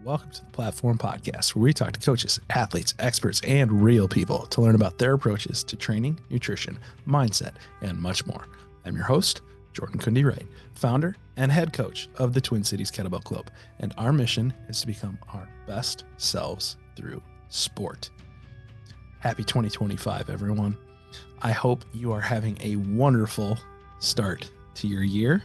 Welcome to the Platform Podcast, where we talk to coaches, athletes, experts, and real people to learn about their approaches to training, nutrition, mindset, and much more. I'm your host, Jordan Kunde-Wright, founder and head coach of the Twin Cities Kettlebell Club, and our mission is to become our best selves through sport. Happy 2025, everyone. I hope you are having a wonderful start to your year.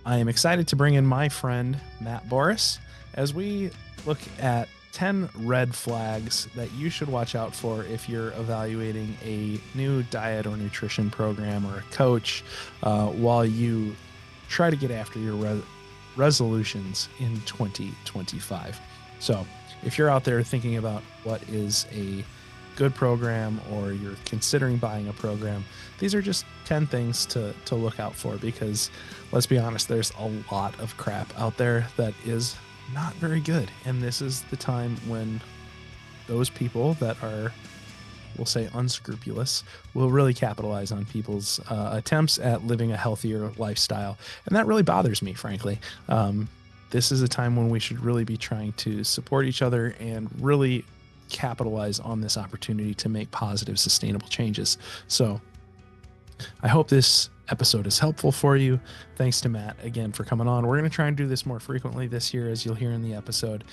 I am excited to bring in my friend, Matt Borris, as we look at 10 red flags that you should watch out for if you're evaluating a new diet or nutrition program or a coach while you try to get after your resolutions in 2025. So if you're out there thinking about what is a good program or you're considering buying a program, these are just 10 things to look out for, because let's be honest, there's a lot of crap out there that is not very good. And this is the time when those people that are, we'll say, unscrupulous will really capitalize on people's attempts at living a healthier lifestyle. And that really bothers me, frankly. This is a time when we should really be trying to support each other and really capitalize on this opportunity to make positive, sustainable changes. So I hope this episode is helpful for you. Thanks to Matt again for coming on. We're going to try and do this more frequently this year, as you'll hear in the episode.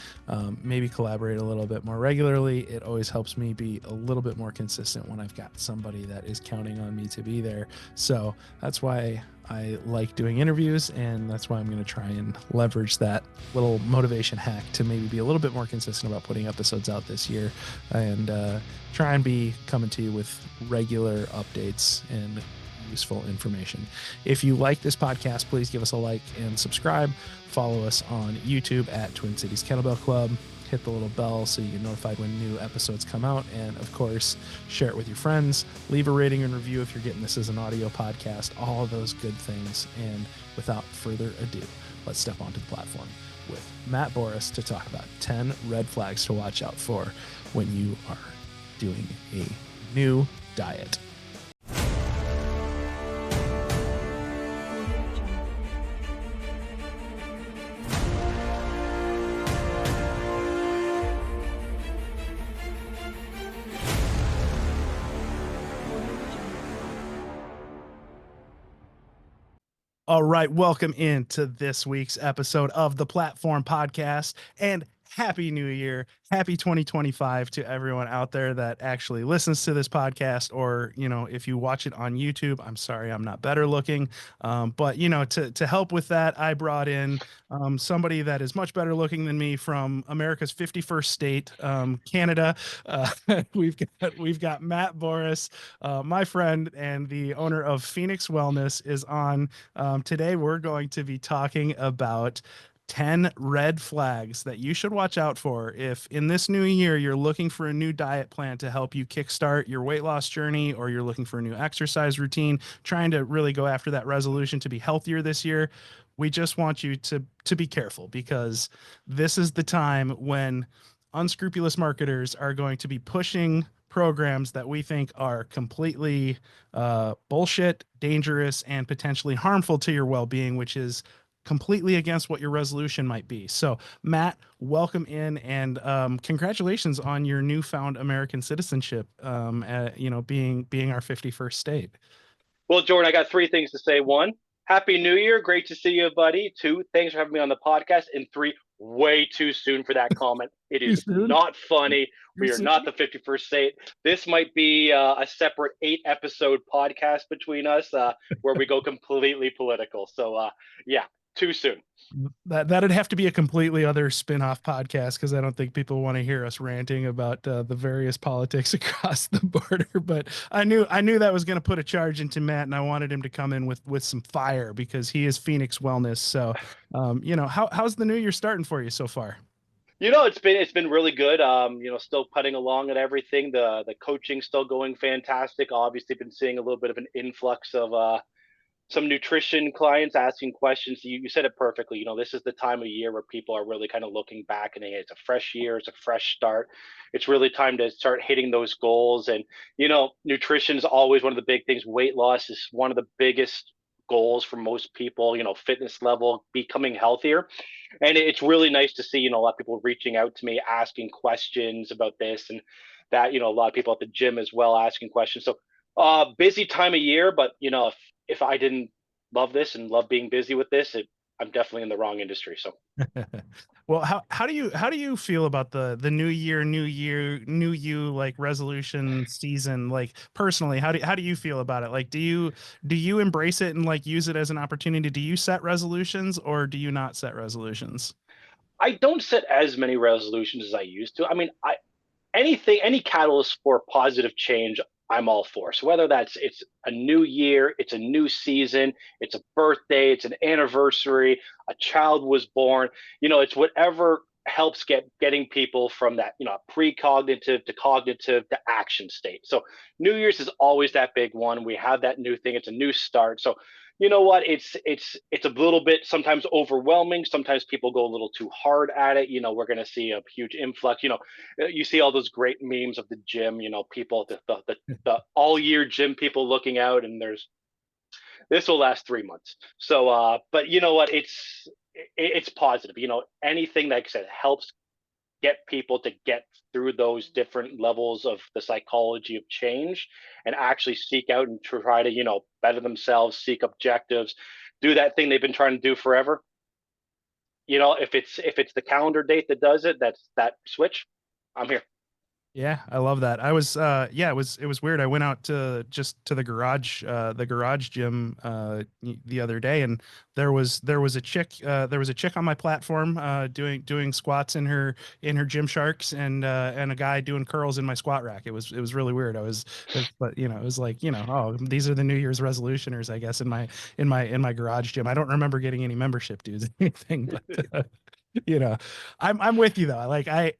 Maybe collaborate a little bit more regularly. It always helps me be a little bit more consistent when I've got somebody that is counting on me to be there. So that's why I like doing interviews, and that's why I'm going to try and leverage that little motivation hack to maybe be a little bit more consistent about putting episodes out this year, and try and be coming to you with regular updates and useful information. If you like this podcast, please give us a like and subscribe. Follow us on YouTube at Twin Cities Kettlebell Club. Hit the little bell so you get notified when new episodes come out. And of course, share it with your friends. Leave a rating and review if you're getting this as an audio podcast. All of those good things. And without further ado, let's step onto the platform with Matt Borris to talk about 10 red flags to watch out for when you are doing a new diet. All right, welcome into this week's episode of the Platform Podcast, and Happy New Year. Happy 2025 to everyone out there that actually listens to this podcast, or, you know, if you watch it on YouTube, I'm sorry, I'm not better looking. But, you know, to help with that, I brought in somebody that is much better looking than me from America's 51st state, Canada. We've got Matt Borris, my friend and the owner of Phoenix Wellness, is on. Today, we're going to be talking about 10 red flags that you should watch out for if in this new year you're looking for a new diet plan to help you kickstart your weight loss journey, or you're looking for a new exercise routine, trying to really go after that resolution to be healthier this year. We just want you to be careful, because this is the time when unscrupulous marketers are going to be pushing programs that we think are completely bullshit, dangerous, and potentially harmful to your well-being, which is completely against what your resolution might be. So Matt, welcome in, and congratulations on your newfound American citizenship, being our 51st state. Well, Jordan, I got three things to say. One, Happy New Year. Great to see you, buddy. Two, thanks for having me on the podcast. And three, way too soon for that comment. It is not funny. We are not the 51st state. This might be a separate 8-episode podcast between us where we go completely political. So, yeah. Too soon. That'd have to be a completely other spin-off podcast, because I don't think people want to hear us ranting about the various politics across the border. But I knew that was going to put a charge into Matt, and I wanted him to come in with some fire, because he is Phoenix Wellness. So, how's the new year starting for you so far? You know, it's been really good. Still putting along at everything. The coaching's still going fantastic. Obviously, been seeing a little bit of an influx of some nutrition clients asking questions. You said it perfectly. You know, this is the time of year where people are really kind of looking back and it's a fresh year, it's a fresh start. It's really time to start hitting those goals. And, you know, nutrition is always one of the big things. Weight loss is one of the biggest goals for most people, fitness level, becoming healthier. And it's really nice to see, a lot of people reaching out to me, asking questions about this and that, a lot of people at the gym as well asking questions. So busy time of year, but if I didn't love this and love being busy with this, I'm definitely in the wrong industry. So Well, how do you feel about the new year, new you like resolution season? Like personally, how do you feel about it? Like do you embrace it and like use it as an opportunity? Do you set resolutions or do you not set resolutions? I don't set as many resolutions as I used to. I mean, any catalyst for positive change, I'm all for. So whether it's a new year, it's a new season, it's a birthday, it's an anniversary, a child was born, it's whatever helps getting people from that, precognitive to cognitive to action state. So New Year's is always that big one. We have that new thing, it's a new start. So you know what, it's a little bit sometimes overwhelming. Sometimes people go a little too hard at it. We're going to see a huge influx. You see all those great memes of the gym, people, the all year gym people looking out, and this will last 3 months. So, but you know what? It's positive. Anything that, like I said, helps get people to get through those different levels of the psychology of change and actually seek out and try to, better themselves, seek objectives, do that thing they've been trying to do forever. If it's the calendar date that does it, that's that switch. I'm here. Yeah, I love that. I was yeah, it was weird. I went out to just to the garage gym the other day, and there was a chick on my platform doing squats in her gym sharks, and a guy doing curls in my squat rack. It was really weird. But it was like, oh, these are the New Year's resolutioners, I guess, in my garage gym. I don't remember getting any membership dues or anything, but you know I'm with you though. I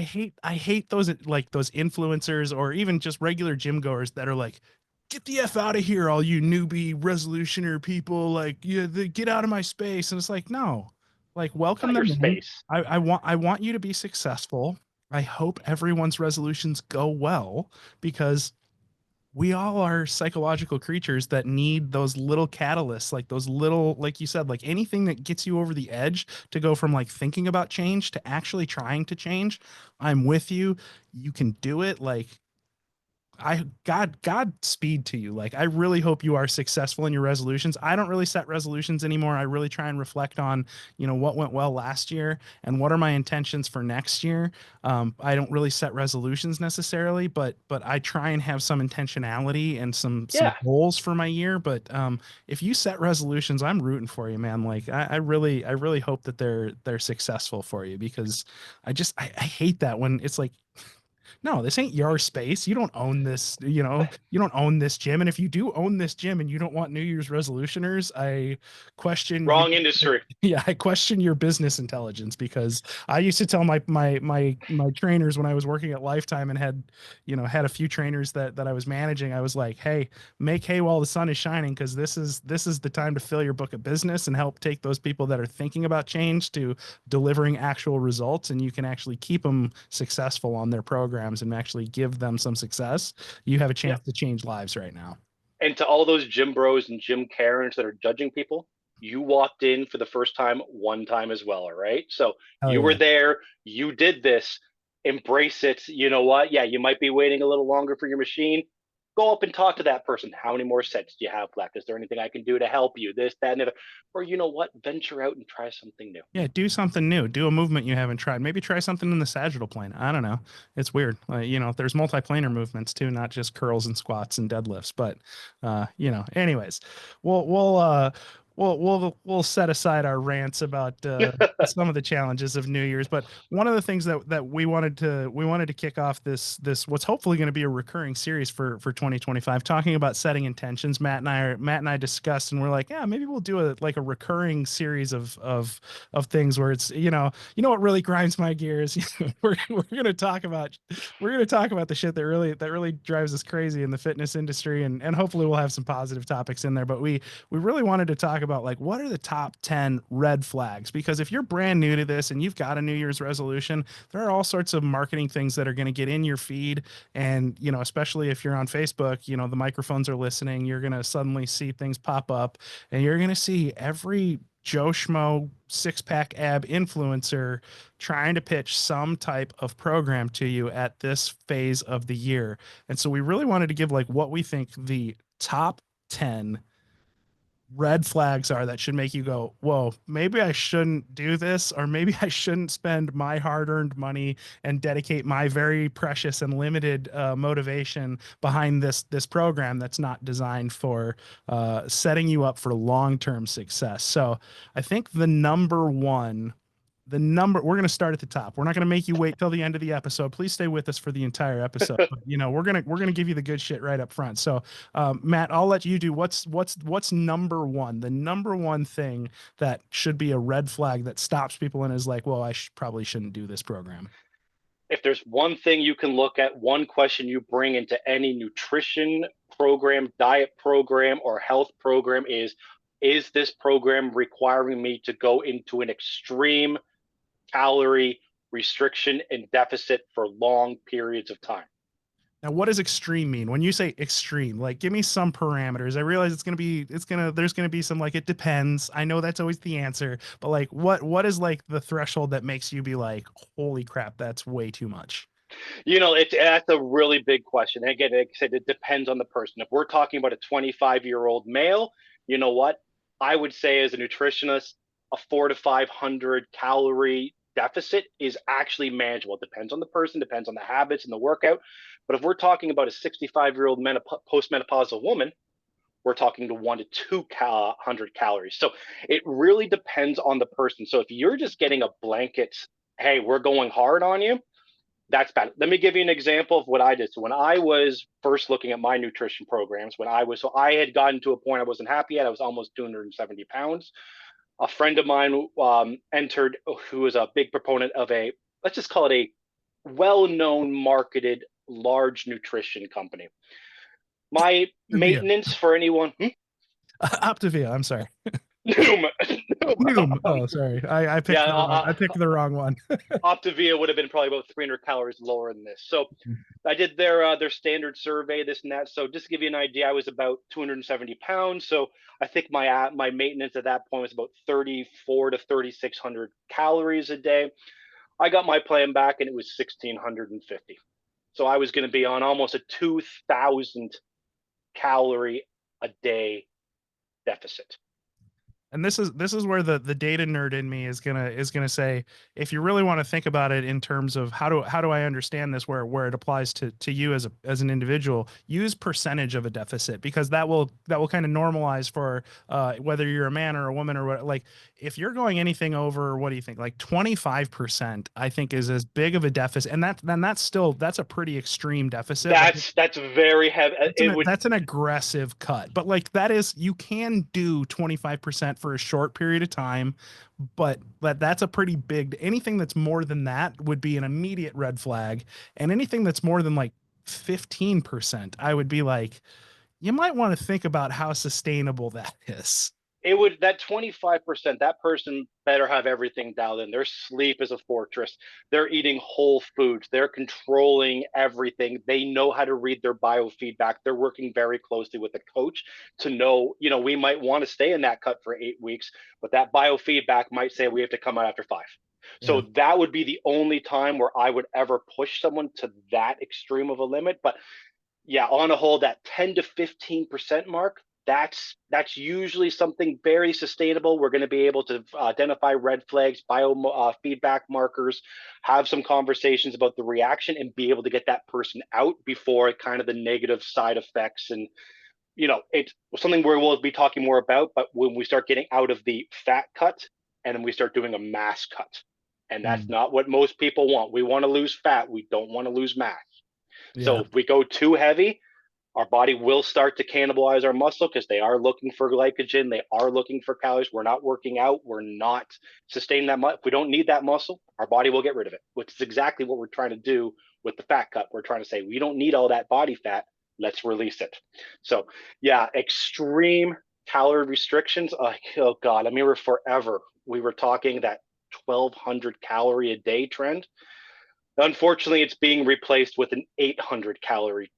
hate those influencers or even just regular gym goers that are like, get the f out of here, all you newbie resolutioner people, like, yeah, get out of my space. And it's like, no, like, It's welcome not your them in. space. I want you to be successful. I hope everyone's resolutions go well, because we all are psychological creatures that need those little catalysts, like those little, like you said, like anything that gets you over the edge to go from like thinking about change to actually trying to change. I'm with you. You can do it. Like, God speed to you. Like, I really hope you are successful in your resolutions. I don't really set resolutions anymore. I really try and reflect on, what went well last year and what are my intentions for next year. I don't really set resolutions necessarily, but I try and have some intentionality and some Yeah. goals for my year. But if you set resolutions, I'm rooting for you, man. Like, I really hope that they're successful for you, because I hate that when it's like, no, this ain't your space. You don't own this, you don't own this gym. And if you do own this gym and you don't want New Year's resolutioners, I question you. Wrong industry. Yeah, I question your business intelligence, because I used to tell my trainers when I was working at Lifetime and had a few trainers that I was managing. I was like, hey, make hay while the sun is shining, because this is the time to fill your book of business and help take those people that are thinking about change to delivering actual results, and you can actually keep them successful on their programs and actually give them some success. You have a Yeah. chance to change lives right now. And to all those gym bros and gym Karens that are judging people, you walked in for the first time one time as well. All right. So Hell you were yeah. there, you did this, embrace it. You know what? Yeah, you might be waiting a little longer for your machine. Go up and talk to that person. How many more sets do you have left? Is there anything I can do to help you? This, that, and the other. Or you know what? Venture out and try something new. Yeah, do something new. Do a movement you haven't tried. Maybe try something in the sagittal plane. I don't know. It's weird. There's multiplanar movements too, not just curls and squats and deadlifts. But anyways, we'll we'll uh we'll set aside our rants about some of the challenges of New Year's. But one of the things that we wanted to kick off this what's hopefully going to be a recurring series for 2025, talking about setting intentions. Matt and I discussed, and we're like, yeah, maybe we'll do a recurring series of things where it's, what really grinds my gears. We're gonna talk about the shit that really drives us crazy in the fitness industry, and hopefully we'll have some positive topics in there. But we really wanted to talk about like what are the top 10 red flags? Because if you're brand new to this and you've got a New Year's resolution, there are all sorts of marketing things that are going to get in your feed. And, you know, especially if you're on Facebook, you know, the microphones are listening, you're going to suddenly see things pop up and you're going to see every Joe Schmo six-pack ab influencer trying to pitch some type of program to you at this phase of the year. And so we really wanted to give like what we think the top 10 red flags are that should make you go, whoa, maybe I shouldn't do this, or maybe I shouldn't spend my hard-earned money and dedicate my very precious and limited motivation behind this program that's not designed for setting you up for long-term success. So I think we're going to start at the top. We're not going to make you wait till the end of the episode. Please stay with us for the entire episode. But, you know, we're going to give you the good shit right up front. So, Matt, I'll let you do what's number one, the number one thing that should be a red flag that stops people and is like, well, I probably shouldn't do this program. If there's one thing you can look at, one question you bring into any nutrition program, diet program, or health program is this program requiring me to go into an extreme calorie restriction and deficit for long periods of time? Now, what does extreme mean? When you say extreme, like give me some parameters. I realize there's gonna be some like it depends. I know that's always the answer, but like what is like the threshold that makes you be like, holy crap, that's way too much? You know, that's a really big question. And again, like I said, it depends on the person. If we're talking about a 25-year-old male, you know what? I would say as a nutritionist, a 400 to 500 calorie deficit is actually manageable. It depends on the person, depends on the habits and the workout. But if we're talking about a 65-year-old postmenopausal woman, we're talking to 100 to 200 calories. So it really depends on the person. So if you're just getting a blanket, hey, we're going hard on you, that's bad. Let me give you an example of what I did. So when I was first looking at my nutrition programs, I had gotten to a point I wasn't happy at. I was almost 270 pounds. A friend of mine entered, who was a big proponent of let's just call it a well-known, marketed, large nutrition company. My maintenance for anyone. Optavia, I'm sorry. Noom. Oh, sorry. I picked the wrong one. Optavia would have been probably about 300 calories lower than this. So I did their standard survey, this and that. So just to give you an idea, I was about 270 pounds. So I think my maintenance at that point was about 34 to 3,600 calories a day. I got my plan back and it was 1,650. So I was going to be on almost a 2,000 calorie a day deficit. And this is where the data nerd in me is gonna say, if you really want to think about it in terms of how do I understand this where it applies to you as an individual, use percentage of a deficit, because that will kind of normalize for whether you're a man or a woman or what. Like if you're going anything over, what do you think, like 25%, I think is as big of a deficit, and that's a pretty extreme deficit. That's very heavy. That's an aggressive cut, but like you can do 25% for a short period of time, but that's a pretty big. Anything that's more than that would be an immediate red flag, and anything that's more than like 15%, I would be like, you might want to think about how sustainable that is. That 25%, that person better have everything dialed in. Their sleep is a fortress. They're eating whole foods. They're controlling everything. They know how to read their biofeedback. They're working very closely with a coach to know, we might want to stay in that cut for 8 weeks, but that biofeedback might say we have to come out after 5. Yeah. So that would be the only time where I would ever push someone to that extreme of a limit. But yeah, on a whole, that 10 to 15% mark, that's usually something very sustainable. We're going to be able to identify red flags, feedback markers, have some conversations about the reaction, and be able to get that person out before kind of the negative side effects. And it's something where we'll be talking more about. But when we start getting out of the fat cut and then we start doing a mass cut, and that's not what most people want. We want to lose fat. We don't want to lose mass. Yeah. So if we go too heavy, our body will start to cannibalize our muscle because they are looking for glycogen. They are looking for calories. We're not working out. We're not sustaining that muscle. If we don't need that muscle, our body will get rid of it, which is exactly what we're trying to do with the fat cut. We're trying to say, we don't need all that body fat. Let's release it. So yeah, extreme calorie restrictions, oh God, I mean, forever we were talking that 1,200 calorie a day trend. Unfortunately, it's being replaced with an 800 calorie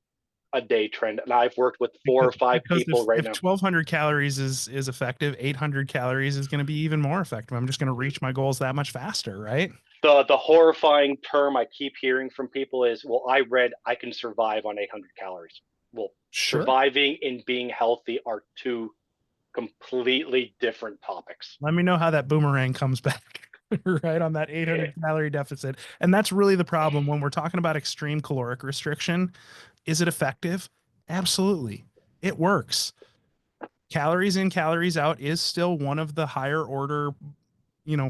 a day trend, and I've worked with 4 or 5 Because people right if now. 1,200 calories is effective, 800 calories is going to be even more effective. I'm just going to reach my goals that much faster, right? The horrifying term I keep hearing from people is, well, I read I can survive on 800 calories. Well, Sure. surviving and being healthy are two completely different topics. Let me know how that boomerang comes back, right, on that 800 calorie deficit. And that's really the problem when we're talking about extreme caloric restriction. Is it effective? Absolutely. It works. Calories in, calories out is still one of the higher order,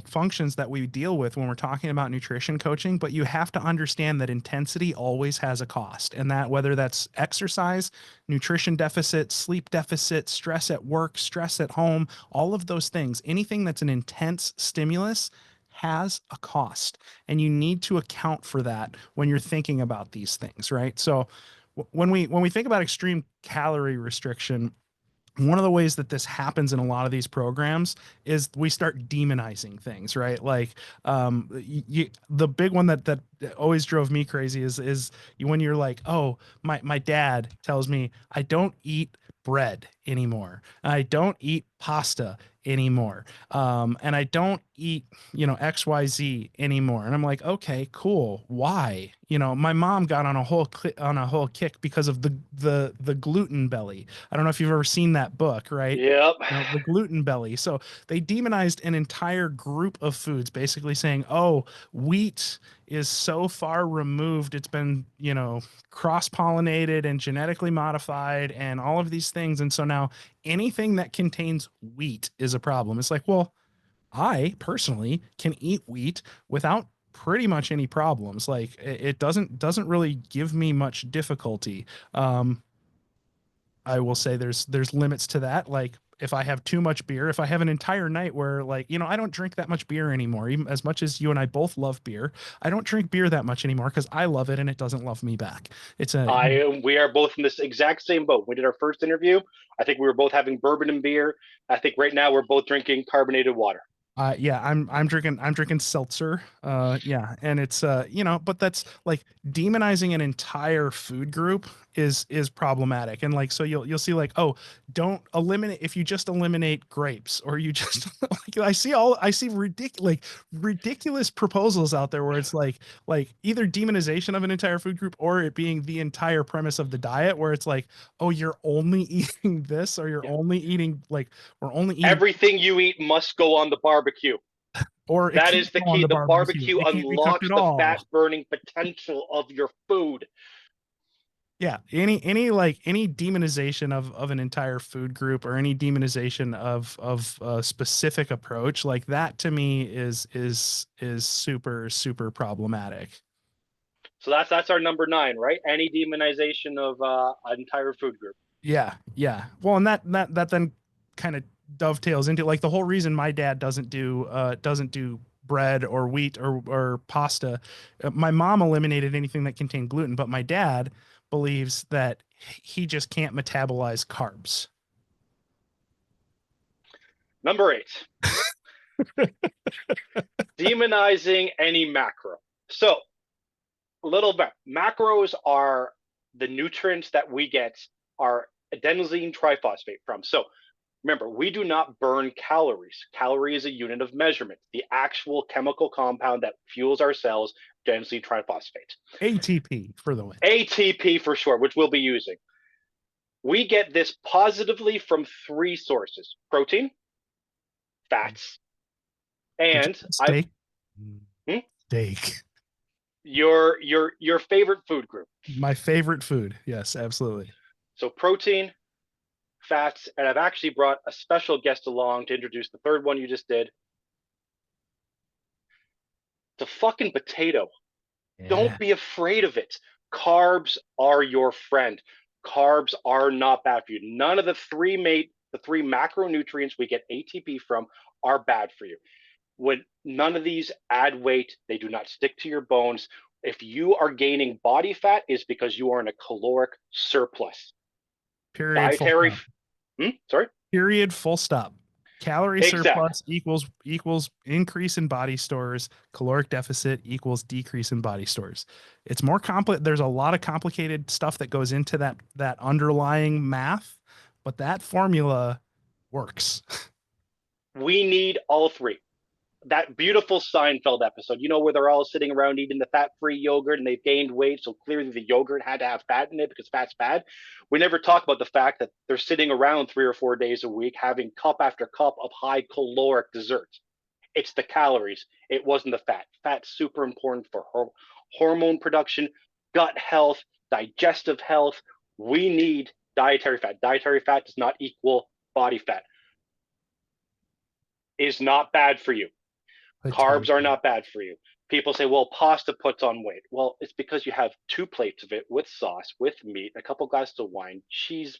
functions that we deal with when we're talking about nutrition coaching, but you have to understand that intensity always has a cost, and that whether that's exercise, nutrition deficit, sleep deficit, stress at work, stress at home, all of those things, anything that's an intense stimulus has a cost, and you need to account for that when you're thinking about these things, right? So when we think about extreme calorie restriction, one of the ways that this happens in a lot of these programs is we start demonizing things, right? Like, the big one that always drove me crazy is when you're like, oh, my dad tells me I don't eat bread anymore, I don't eat pasta anymore, and I don't eat XYZ anymore. And I'm like, okay, cool. Why? My mom got on a whole kick because of the gluten belly. I don't know if you've ever seen that book, right? Yep. The gluten belly. So they demonized an entire group of foods, basically saying, oh, wheat is so far removed. It's been, cross-pollinated and genetically modified and all of these things. And so now anything that contains wheat is a problem. It's like, well, I personally can eat wheat without pretty much any problems. Like it doesn't really give me much difficulty. I will say there's limits to that. Like if I have too much beer, if I have an entire night where I don't drink that much beer anymore, even as much as you and I both love beer, I don't drink beer that much anymore because I love it and it doesn't love me back. It's a We are both in this exact same boat. We did our first interview. I think we were both having bourbon and beer. I think right now we're both drinking carbonated water. Yeah, I'm drinking seltzer. Yeah, and it's but that's like demonizing an entire food group is problematic. And like so you'll see like, oh, don't eliminate if you just eliminate grapes or you just like I see ridiculous proposals out there where it's like either demonization of an entire food group or it being the entire premise of the diet where it's like, oh, you're only eating this or you're Yeah. only eating like we're only eating Everything you eat must go on the barbecue. or it That can't is the go on key. the The barbecue. barbecue It can't be cooked unlocks at the all. fat burning potential of your food. Yeah, any demonization of an entire food group or any demonization of a specific approach like that to me is super problematic. So that's our number 9, right? Any demonization of an entire food group. Yeah, yeah. Well, and that then kind of dovetails into like the whole reason my dad doesn't do bread or wheat or pasta. My mom eliminated anything that contained gluten, but my dad believes that he just can't metabolize carbs. Number 8, demonizing any macro. So a little bit. Macros are the nutrients that we get our adenosine triphosphate from. So remember, we do not burn calories. Calorie is a unit of measurement. The actual chemical compound that fuels our cells, adenosine triphosphate. ATP for the win. ATP for short, which we'll be using. We get this positively from 3 sources: protein, fats, Did you and say steak? hmm, Steak. your favorite food group. My favorite food. Yes, absolutely. So protein, fats, and I've actually brought a special guest along to introduce the third one you just did. The fucking potato. Yeah. Don't be afraid of it. Carbs are your friend. Carbs are not bad for you. None of the three macronutrients we get ATP from are bad for you. When none of these add weight, they do not stick to your bones. If you are gaining body fat, is because you are in a caloric surplus. Period. Full Dietary, stop. sorry. Period. Full stop. Calorie Exactly. surplus equals increase in body stores. Caloric deficit equals decrease in body stores. It's more complex. There's a lot of complicated stuff that goes into that underlying math, but that formula works. We need all three. That beautiful Seinfeld episode, where they're all sitting around eating the fat-free yogurt and they've gained weight, so clearly the yogurt had to have fat in it because fat's bad. We never talk about the fact that they're sitting around 3 or 4 days a week having cup after cup of high caloric desserts. It's the calories. It wasn't the fat. Fat's super important for hormone production, gut health, digestive health. We need dietary fat. Dietary fat does not equal body fat. Is not bad for you. Carbs are not bad for you. People say, well, pasta puts on weight. Well, it's because you have 2 plates of it with sauce, with meat, a couple glasses of wine, cheese,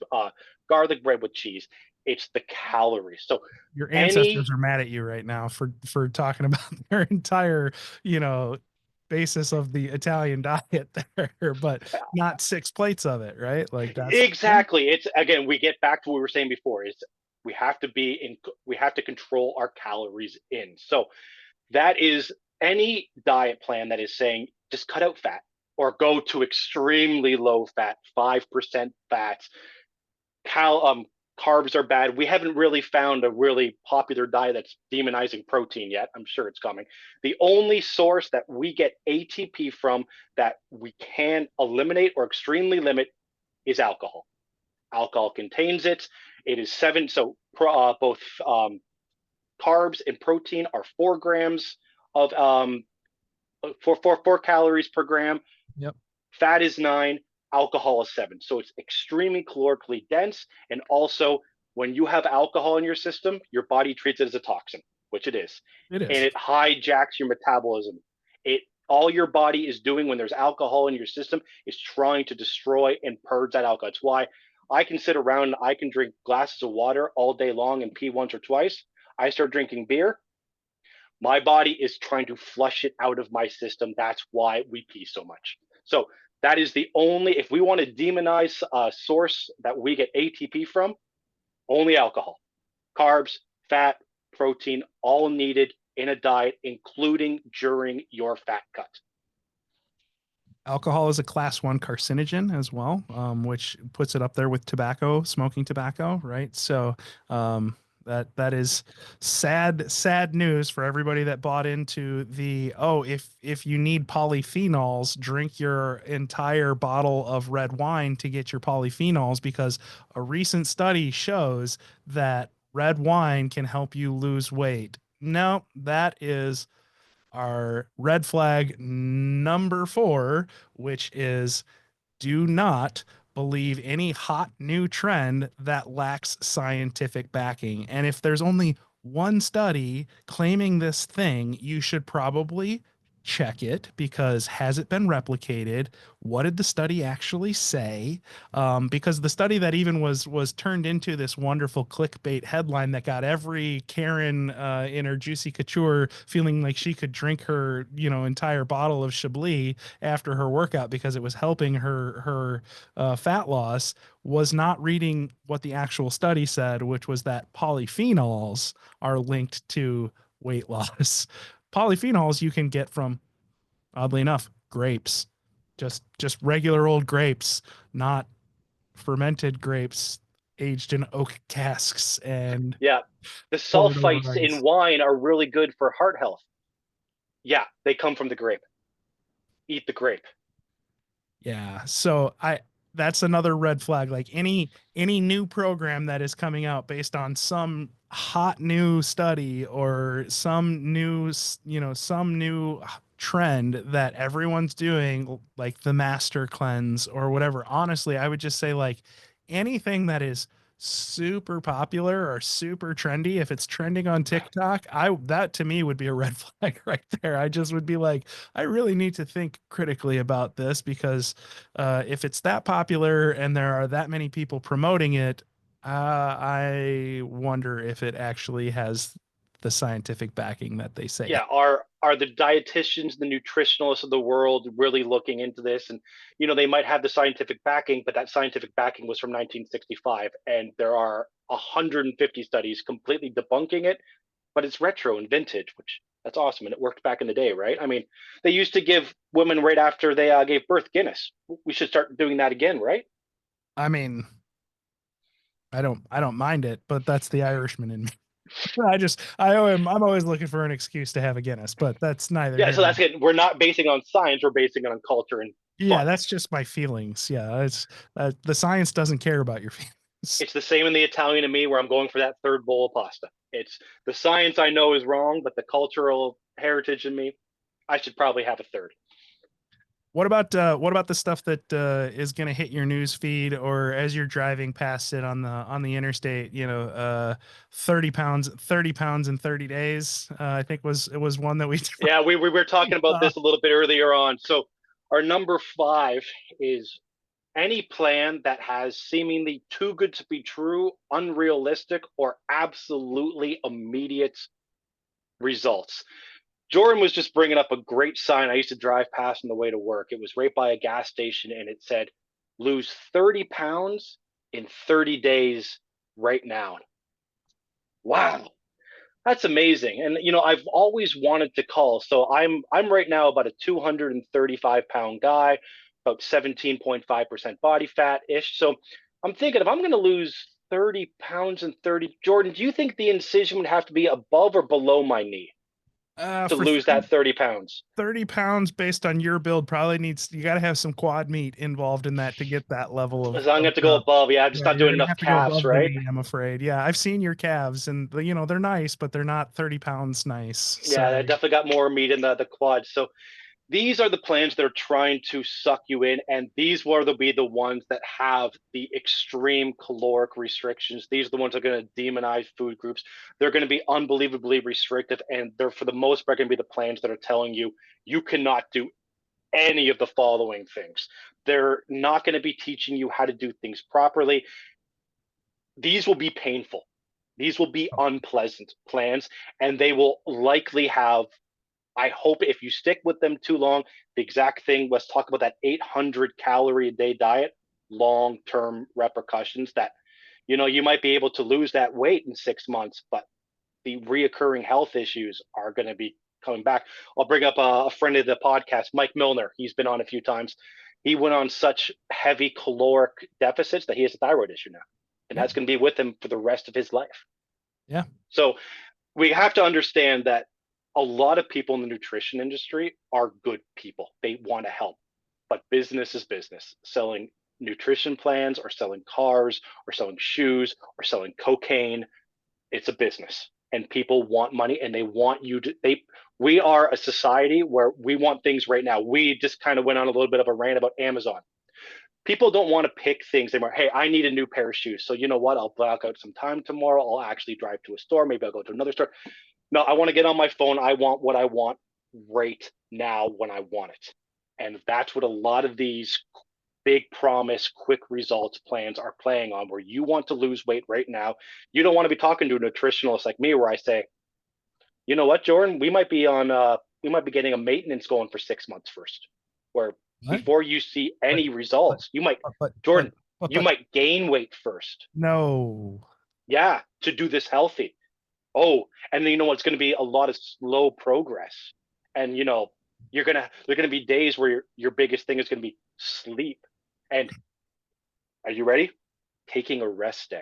garlic bread with cheese. It's the calories. So Your ancestors any are mad at you right now for talking about their entire, you know, basis of the Italian diet there, but not 6 plates of it, right? Like that's exactly. It's again, we get back to what we were saying before. Is we have to be in. We have to control our calories in. So that is any diet plan that is saying just cut out fat or go to extremely low fat, 5% fats. Carbs are bad. We haven't really found a really popular diet that's demonizing protein yet. I'm sure it's coming. The only source that we get ATP from that we can eliminate or extremely limit is alcohol. Alcohol contains it. It is seven. So both carbs and protein are 4 grams of 4 calories per gram. yep. Fat is 9. Alcohol is 7. So it's extremely calorically dense. And also, when you have alcohol in your system, your body treats it as a toxin, which it is, It and is. it hijacks your metabolism. It all your body is doing when there's alcohol in your system is trying to destroy and purge that alcohol. It's why I can sit around and I can drink glasses of water all day long and pee once or twice. I start drinking beer, my body is trying to flush it out of my system. That's why we pee so much. So that is the only, if we want to demonize a source that we get ATP from, only alcohol. Carbs, fat, protein, all needed in a diet, including during your fat cut. Alcohol is a class 1 carcinogen as well, which puts it up there with tobacco, smoking tobacco, right? So that is sad news for everybody that bought into the, oh, if you need polyphenols, drink your entire bottle of red wine to get your polyphenols, because a recent study shows that red wine can help you lose weight. No, that is our red flag number 4, which is do not believe any hot new trend that lacks scientific backing. And if there's only one study claiming this thing, you should probably check it, because has it been replicated? What did the study actually say? Because the study that even was turned into this wonderful clickbait headline that got every Karen in her Juicy Couture feeling like she could drink her entire bottle of Chablis after her workout because it was helping her fat loss, was not reading what the actual study said, which was that polyphenols are linked to weight loss. Polyphenols you can get from, oddly enough, grapes, just regular old grapes, not fermented grapes aged in oak casks and Yeah. The poured over sulfites in ice. wine are really good for heart health. Yeah, they come from the grape. Eat the grape. Yeah. So that's another red flag. Like any new program that is coming out based on some hot new study or some new, some new trend that everyone's doing, like the master cleanse or whatever. Honestly, I would just say like anything that is super popular or super trendy, if it's trending on TikTok, that to me would be a red flag right there. I just would be like, I really need to think critically about this, because if it's that popular and there are that many people promoting it, I wonder if it actually has the scientific backing that they say. Yeah, are the dietitians, the nutritionalists of the world really looking into this? And they might have the scientific backing, but that scientific backing was from 1965, and there are 150 studies completely debunking it. But it's retro and vintage, which that's awesome, and it worked back in the day, right? I mean, they used to give women right after they gave birth Guinness. We should start doing that again, right? I mean, I don't mind it, but that's the Irishman in me. I'm always looking for an excuse to have a Guinness, but that's neither Yeah, here so nor that's it. We're not basing on science; we're basing it on culture and yeah, fun. that's just my feelings. Yeah, it's the science doesn't care about your feelings. It's the same in the Italian in me, where I'm going for that third bowl of pasta. It's the science I know is wrong, but the cultural heritage in me, I should probably have a third. What about the stuff that is going to hit your news feed or as you're driving past it on the interstate? 30 pounds in 30 days. I think it was one that we Yeah, we were talking about this a little bit earlier on. So our number 5 is any plan that has seemingly too good to be true, unrealistic, or absolutely immediate results. Jordan was just bringing up a great sign I used to drive past on the way to work. It was right by a gas station, and it said, lose 30 pounds in 30 days right now. Wow. That's amazing. And I've always wanted to call. So I'm right now about a 235-pound guy, about 17.5% body fat ish. So I'm thinking if I'm going to lose 30 pounds and 30, Jordan, do you think the incision would have to be above or below my knee to for lose that 30 pounds? 30 pounds based on your build probably you got to have some quad meat involved in that to get that level So of, I'm going to have to go above. Yeah, I'm just yeah, not you're doing gonna enough have to go calves, above the right? knee, I'm afraid. Yeah, I've seen your calves and they're nice, but they're not 30 pounds nice. Yeah, I Sorry. definitely got more meat in the quad. So these are the plans that are trying to suck you in, and these will be the ones that have the extreme caloric restrictions. These are the ones that are going to demonize food groups. They're going to be unbelievably restrictive, and they're for the most part going to be the plans that are telling you you cannot do any of the following things. They're not going to be teaching you how to do things properly. These will be painful. These will be unpleasant plans, and they will likely have, I hope if you stick with them too long, the exact thing, let's talk about that 800 calorie a day diet, long-term repercussions that, you might be able to lose that weight in 6 months, but the reoccurring health issues are going to be coming back. I'll bring up a friend of the podcast, Mike Milner. He's been on a few times. He went on such heavy caloric deficits that he has a thyroid issue now. And that's going to be with him for the rest of his life. Yeah. So we have to understand that a lot of people in the nutrition industry are good people. They want to help, but business is business. Selling nutrition plans or selling cars or selling shoes or selling cocaine, it's a business, and people want money and they want you to, we are a society where we want things right now. We just kind of went on a little bit of a rant about Amazon. People don't want to pick things. They want, hey, I need a new pair of shoes. So you know what? I'll block out some time tomorrow. I'll actually drive to a store. Maybe I'll go to another store. No, I want to get on my phone. I want what I want right now when I want it. And that's what a lot of these big promise, quick results plans are playing on, where you want to lose weight right now. You don't want to be talking to a nutritionalist like me, where I say, you know what, Jordan, we might be getting a maintenance going for 6 months first, where What? before you see any But, results, you might, but, Jordan, but, you might gain weight first. no. Yeah, to do this healthy. Oh, and then it's going to be a lot of slow progress. And there're going to be days where your biggest thing is going to be sleep. And are you ready? Taking a rest day.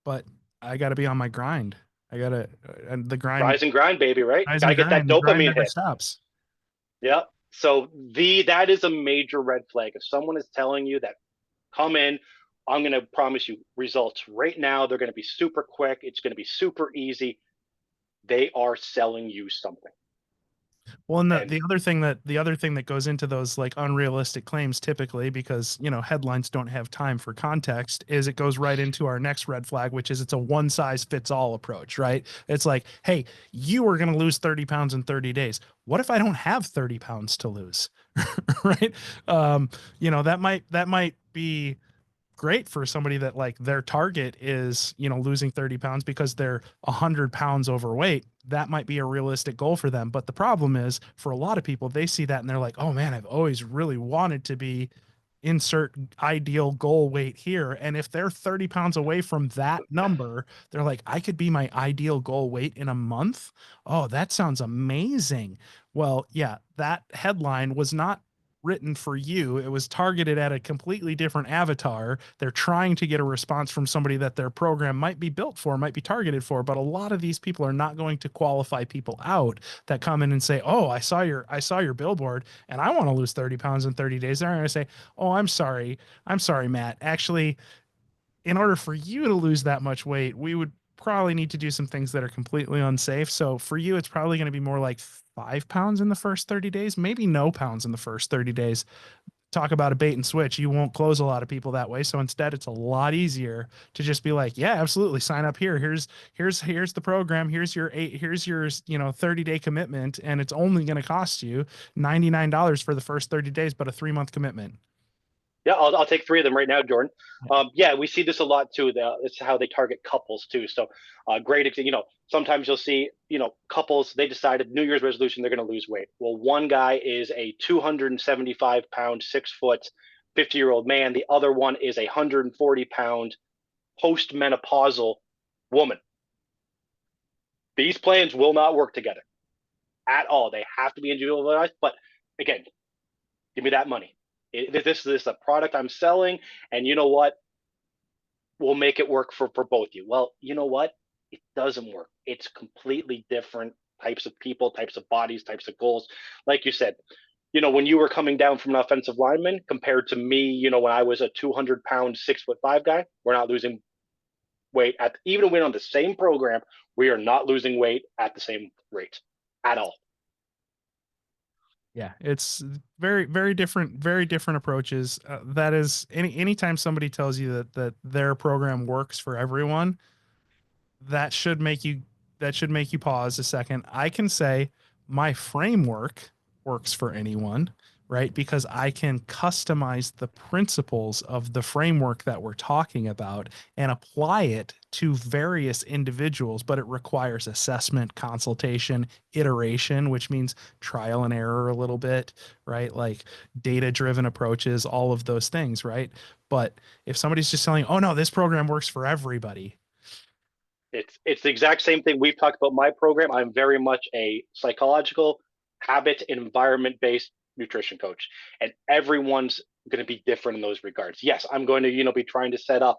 But I got to be on my grind. I got to, and the grind, Rise and grind, baby, right? rise Got to and get that grind, the grind dopamine never hit. stops. Yeah. So that is a major red flag. If someone is telling you that, come in, I'm going to promise you results right now, they're going to be super quick, it's going to be super easy, they are selling you something. Well, and the other thing that goes into those like unrealistic claims typically, because headlines don't have time for context, is it goes right into our next red flag, which is it's a one size fits all approach, right? It's like, hey, you are going to lose 30 pounds in 30 days. What if I don't have 30 pounds to lose? Right? That might be great for somebody that like their target is, losing 30 pounds because they're 100 pounds overweight. That might be a realistic goal for them. But the problem is for a lot of people, they see that and they're like, oh man, I've always really wanted to be insert ideal goal weight here. And if they're 30 pounds away from that number, they're like, I could be my ideal goal weight in a month. Oh, that sounds amazing. Well, yeah, that headline was not written for you. It was targeted at a completely different avatar. They're trying to get a response from somebody that their program might be built for, might be targeted for, but a lot of these people are not going to qualify people out that come in and say, "Oh, I saw your billboard and I want to lose 30 pounds in 30 days." They're going to say, "Oh, I'm sorry. I'm sorry, Matt. Actually, in order for you to lose that much weight, we would probably need to do some things that are completely unsafe. So for you, it's probably going to be more like 5 pounds in the first 30 days, maybe no pounds in the first 30 days. Talk about a bait and switch. You won't close a lot of people that way. So instead, it's a lot easier to just be like, yeah, absolutely. Sign up here. Here's the program. Here's your, 30-day commitment. And it's only going to cost you $99 for the first 30 days, but a 3-month commitment. Yeah, I'll take 3 of them right now, Jordan. Yeah, we see this a lot too. It's how they target couples too. So, great. Sometimes you'll see, couples, they decided New Year's resolution, they're going to lose weight. Well, one guy is a 275-pound, 6-foot, 50-year-old man. The other one is a 140-pound postmenopausal woman. These plans will not work together at all. They have to be individualized. But again, give me that money. This is a product I'm selling, and you know what? We'll make it work for both of you. Well, you know what? It doesn't work. It's completely different types of people, types of bodies, types of goals. Like you said, when you were coming down from an offensive lineman compared to me, when I was a 200-pound, 6'5" guy, we're not losing weight even when on the same program, we are not losing weight at the same rate at all. Yeah, it's very different approaches. That is anytime somebody tells you that their program works for everyone, that should make you pause a second. I can say my framework works for anyone, right? Because I can customize the principles of the framework that we're talking about and apply it to various individuals, but it requires assessment, consultation, iteration, which means trial and error a little bit, right? Like data-driven approaches, all of those things, right? But if somebody's just telling, "Oh no, this program works for everybody," It's the exact same thing we've talked about my program. I'm very much a psychological, habit, and environment-based nutrition coach, and everyone's going to be different in those regards. Yes, I'm going to be trying to set up.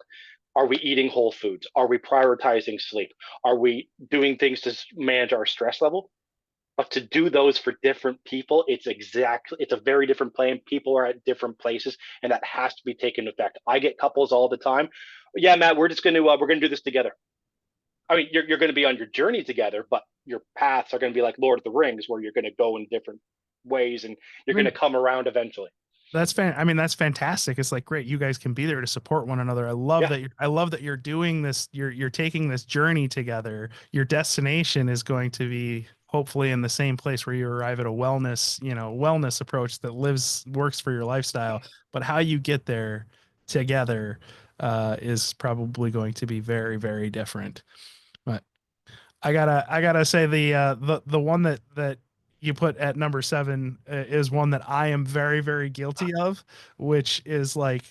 Are we eating whole foods? Are we prioritizing sleep? Are we doing things to manage our stress level? But to do those for different people, it's a very different plan. People are at different places, and that has to be taken into effect. I get couples all the time. Yeah, Matt, we're going to do this together. I mean, you're going to be on your journey together, but your paths are going to be like Lord of the Rings, where you're going to go in different ways and you're going to come around eventually. That's that's fantastic. It's like, great, you guys can be there to support one another. I love that you're doing this. You're taking this journey together. Your destination is going to be hopefully in the same place where you arrive at a wellness approach that works for your lifestyle. But how you get there together is probably going to be very, very different. But I gotta say the one that you put at number 7 is one that I am very, very guilty of, which is like,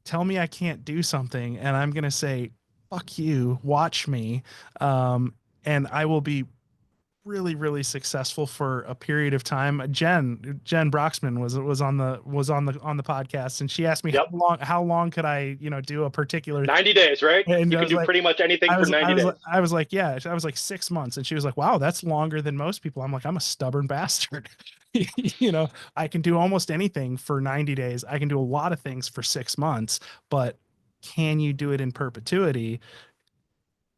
tell me I can't do something and I'm gonna say, fuck you, watch me, and I will be really, really successful for a period of time. Jen Broxman was on the podcast, and she asked me Yep. how long could I do a particular 90 days, right? and You I can was do like, pretty much anything for 90 days. I was like, yeah. I was like 6 months, and she was like, wow, that's longer than most people. I'm like, I'm a stubborn bastard. I can do almost anything for 90 days. I can do a lot of things for 6 months, but can you do it in perpetuity?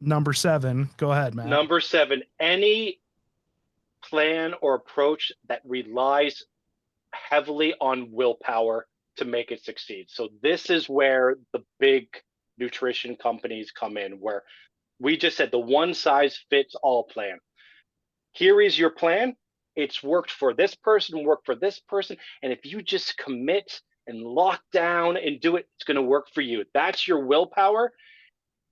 Number 7, go ahead, Matt. Number 7, any plan or approach that relies heavily on willpower to make it succeed. So this is where the big nutrition companies come in, where we just said the one size fits all plan. Here is your plan. It's worked for this person, worked for this person. And if you just commit and lock down and do it, it's going to work for you. That's your willpower.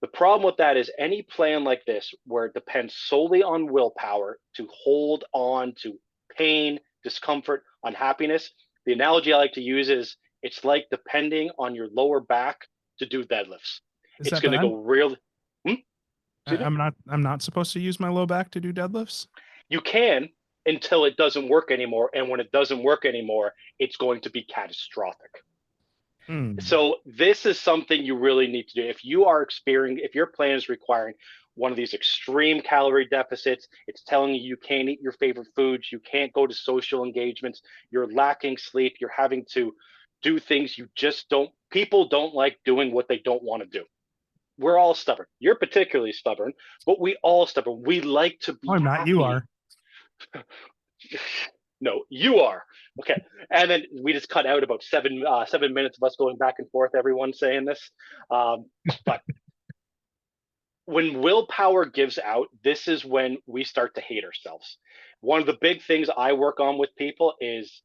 The problem with that is any plan like this, where it depends solely on willpower to hold on to pain, discomfort, unhappiness. The analogy I like to use is it's like depending on your lower back to do deadlifts. Is It's that going to bad? go real. Hmm? I'm not supposed to use my low back to do deadlifts. You can until it doesn't work anymore. And when it doesn't work anymore, it's going to be catastrophic. Hmm. So this is something you really need to do. If you are experiencing, if your plan is requiring one of these extreme calorie deficits, it's telling you can't eat your favorite foods, you can't go to social engagements, you're lacking sleep, you're having to do things you just don't, people don't like doing what they don't want to do. We're all stubborn. You're particularly stubborn, but we all stubborn. We like to Oh, be I'm not. You happy. are. No, you are. Okay. And then we just cut out about 7 minutes of us going back and forth, everyone saying this. But when willpower gives out, this is when we start to hate ourselves. One of the big things I work on with people is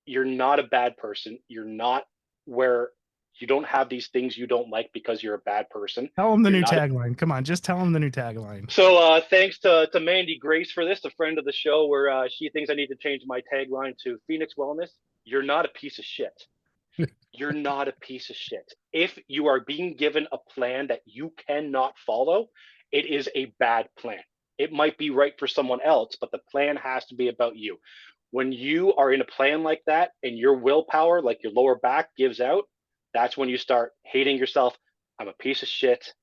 you're not a bad person. You're not where you don't have these things you don't like because you're a bad person. Tell them the You're new not a, tagline. Come on, just tell them the new tagline. so thanks to Mandy Grace for this, a friend of the show, where she thinks I need to change my tagline to Phoenix Wellness. You're not a piece of shit. You're not a piece of shit. If you are being given a plan that you cannot follow, it is a bad plan. It might be right for someone else, but the plan has to be about you. When you are in a plan like that and your willpower, like your lower back, gives out, that's when you start hating yourself. I'm a piece of shit.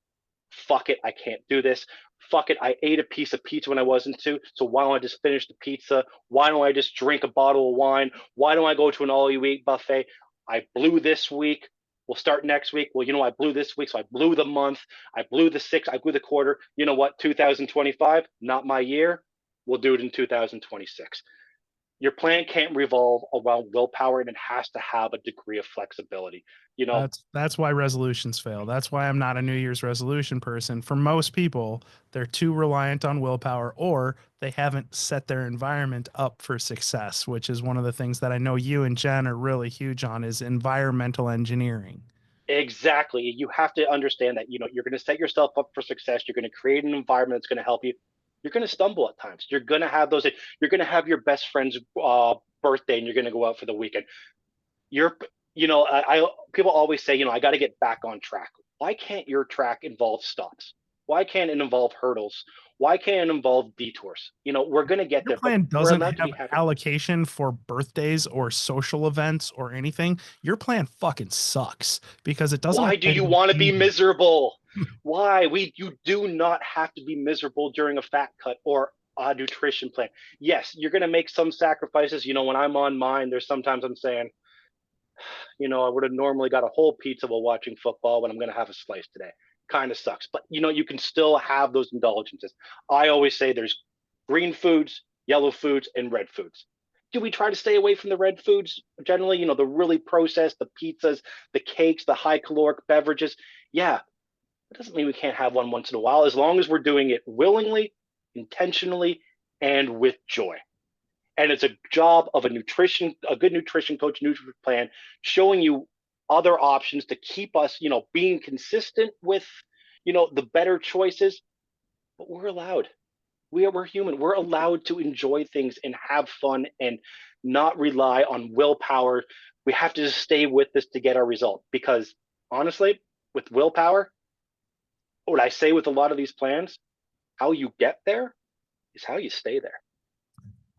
Fuck it, I can't do this. Fuck it, I ate a piece of pizza when I wasn't to, so why don't I just finish the pizza? Why don't I just drink a bottle of wine? Why don't I go to an all-you-eat buffet? I blew this week. We'll start next week. Well, I blew this week, so I blew the month. I blew the 6. I blew the quarter. You know what? 2025, not my year. We'll do it in 2026. Your plan can't revolve around willpower, and it has to have a degree of flexibility. That's why resolutions fail. That's why I'm not a New Year's resolution person. For most people, they're too reliant on willpower, or they haven't set their environment up for success, which is one of the things that I know you and Jen are really huge on, is environmental engineering. Exactly. You have to understand that, you're going to set yourself up for success. You're going to create an environment that's going to help you. You're going to stumble at times. You're going to have you're going to have your best friend's birthday and you're going to go out for the weekend. People always say, I got to get back on track. Why can't your track involve stops? Why can't it involve hurdles? Why can't it involve detours? We're going to get Your there, but plan we're doesn't allowed to have be happy. allocation for birthdays or social events or anything. Your plan fucking sucks because it doesn't. Why do you want to be miserable? Why? You do not have to be miserable during a fat cut or a nutrition plan. Yes, you're going to make some sacrifices. When I'm on mine, there's sometimes I'm saying, I would have normally got a whole pizza while watching football, but I'm going to have a slice today. Kind of sucks. But, you can still have those indulgences. I always say there's green foods, yellow foods, and red foods. Do we try to stay away from the red foods generally? The really processed, the pizzas, the cakes, the high caloric beverages. Yeah, it doesn't mean we can't have one once in a while, as long as we're doing it willingly, intentionally, and with joy. And it's a job of a good nutrition coach, nutrition plan, showing you other options to keep us, being consistent with, the better choices. But we're allowed. We're human. We're allowed to enjoy things and have fun and not rely on willpower. We have to just stay with this to get our result. Because honestly, with willpower, what I say with a lot of these plans, how you get there is how you stay there.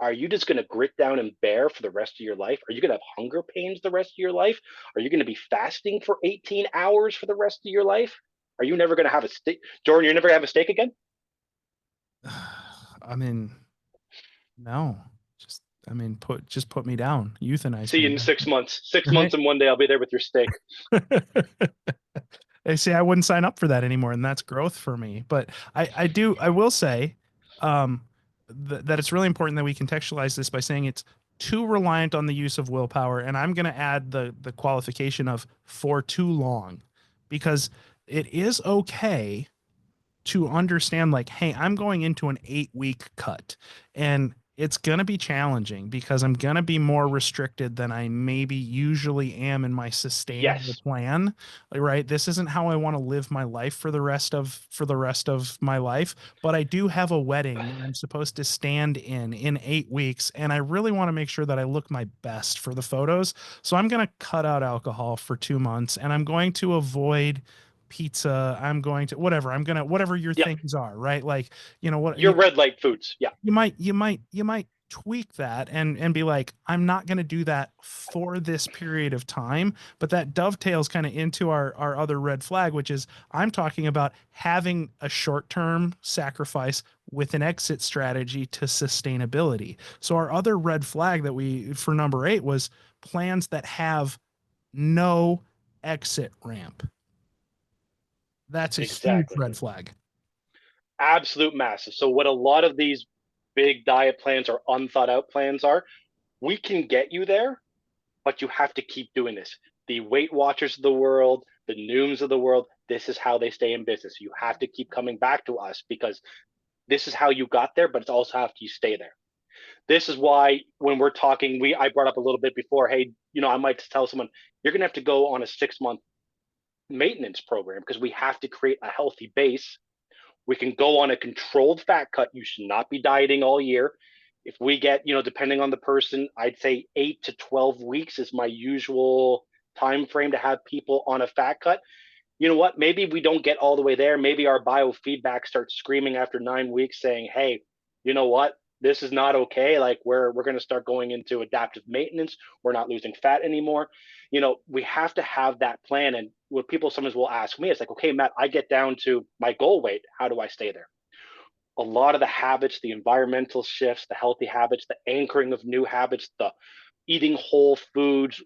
Are you just going to grit down and bear for the rest of your life? Are you going to have hunger pains the rest of your life? Are you going to be fasting for 18 hours for the rest of your life? Are you never going to have a steak? Jordan, you're never going to have a steak again? I mean, no. Just put me down. Euthanize See me. you in 6 months. 6 Right? months and one day I'll be there with your steak. They say I wouldn't sign up for that anymore, and that's growth for me. But I will say that it's really important that we contextualize this by saying it's too reliant on the use of willpower. And I'm going to add the qualification of for too long, because it is okay to understand, like, hey, I'm going into an 8-week cut. And it's going to be challenging because I'm going to be more restricted than I maybe usually am in my sustainable Yes. plan, right? This isn't how I want to live my life for the rest of my life, but I do have a wedding that I'm supposed to stand in 8 weeks, and I really want to make sure that I look my best for the photos. So I'm going to cut out alcohol for 2 months, and I'm going to avoid pizza. I'm going to whatever your Yep. things are, right? Like, you know what, Your red light foods. Yeah. you might tweak that and be like, I'm not going to do that for this period of time. But that dovetails kind of into our other red flag, which is I'm talking about having a short-term sacrifice with an exit strategy to sustainability. So our other red flag that we for number 8 was plans that have no exit ramp. That's a huge Exactly. red flag. Absolute massive. So what a lot of these big diet plans or unthought out plans are, we can get you there, but you have to keep doing this. The Weight Watchers of the world, the Nooms of the world, this is how they stay in business. You have to keep coming back to us because this is how you got there, but it's also how you stay there. This is why when we're talking, I brought up a little bit before, hey, I might tell someone, you're going to have to go on a 6-month maintenance program because we have to create a healthy base. We can go on a controlled fat cut. You should not be dieting all year. If we get, depending on the person, I'd say 8 to 12 weeks is my usual time frame to have people on a fat cut. You know what? Maybe we don't get all the way there. Maybe our biofeedback starts screaming after 9 weeks saying, hey, you know what? This is not okay. Like we're going to start going into adaptive maintenance. We're not losing fat anymore. We have to have that plan. And what people sometimes will ask me, it's like, okay, Matt, I get down to my goal weight. How do I stay there? A lot of the habits, the environmental shifts, the healthy habits, the anchoring of new habits, the eating whole foods,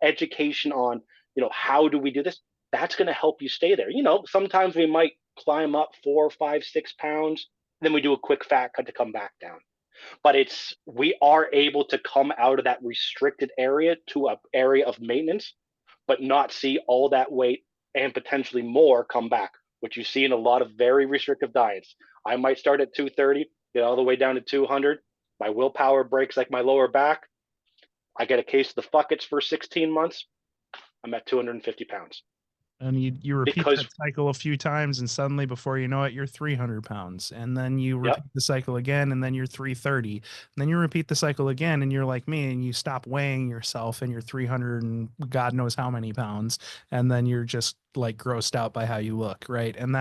education on, how do we do this? That's going to help you stay there. Sometimes we might climb up 4, 5, 6 pounds, then we do a quick fat cut to come back down. But we are able to come out of that restricted area to an area of maintenance, but not see all that weight and potentially more come back, which you see in a lot of very restrictive diets. I might start at 230, get all the way down to 200. My willpower breaks like my lower back. I get a case of the fuckets for 16 months. I'm at 250 pounds. And you repeat Because, that cycle a few times, and suddenly, before you know it, you're 300 pounds. And then you repeat yep. the cycle again, and then you're 330. And then you repeat the cycle again, and you're like me, and you stop weighing yourself, and you're 300 and God knows how many pounds. And then you're just like grossed out by how you look, right? And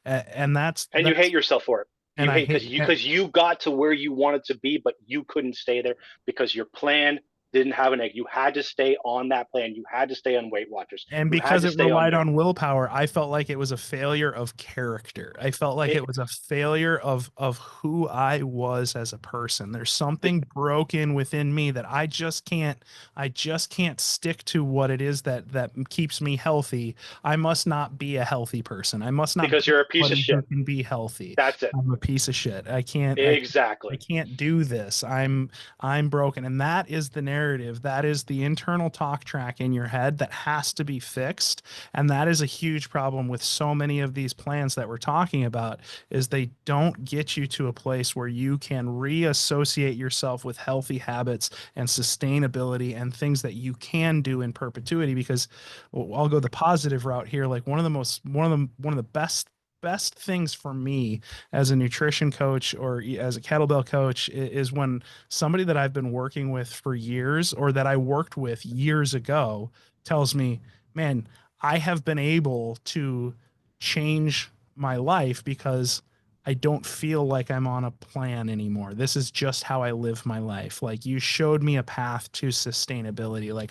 you hate yourself for it. And You I hate hate because you got to where you wanted to be, but you couldn't stay there because your plan didn't have an egg. You had to stay on that plan. You had to stay on Weight Watchers. And You had because to it stay on relied there. on willpower, I felt like it was a failure of character. I felt like it was a failure of who I was as a person. There's something broken within me that I just can't stick to what it is that keeps me healthy. I must not be a healthy person. I must not Because be you're a piece of somebody who shit. can be healthy. That's it. I'm a piece of shit. I Exactly. can't do this. I'm broken. And that is the narrative. That is the internal talk track in your head that has to be fixed. And that is a huge problem with so many of these plans that we're talking about is they don't get you to a place where you can reassociate yourself with healthy habits and sustainability and things that you can do in perpetuity. Because I'll go the positive route here. Like one of the best things for me as a nutrition coach or as a kettlebell coach is when somebody that I've been working with for years or that I worked with years ago tells me, man, I have been able to change my life because I don't feel like I'm on a plan anymore. This is just how I live my life. Like you showed me a path to sustainability. Like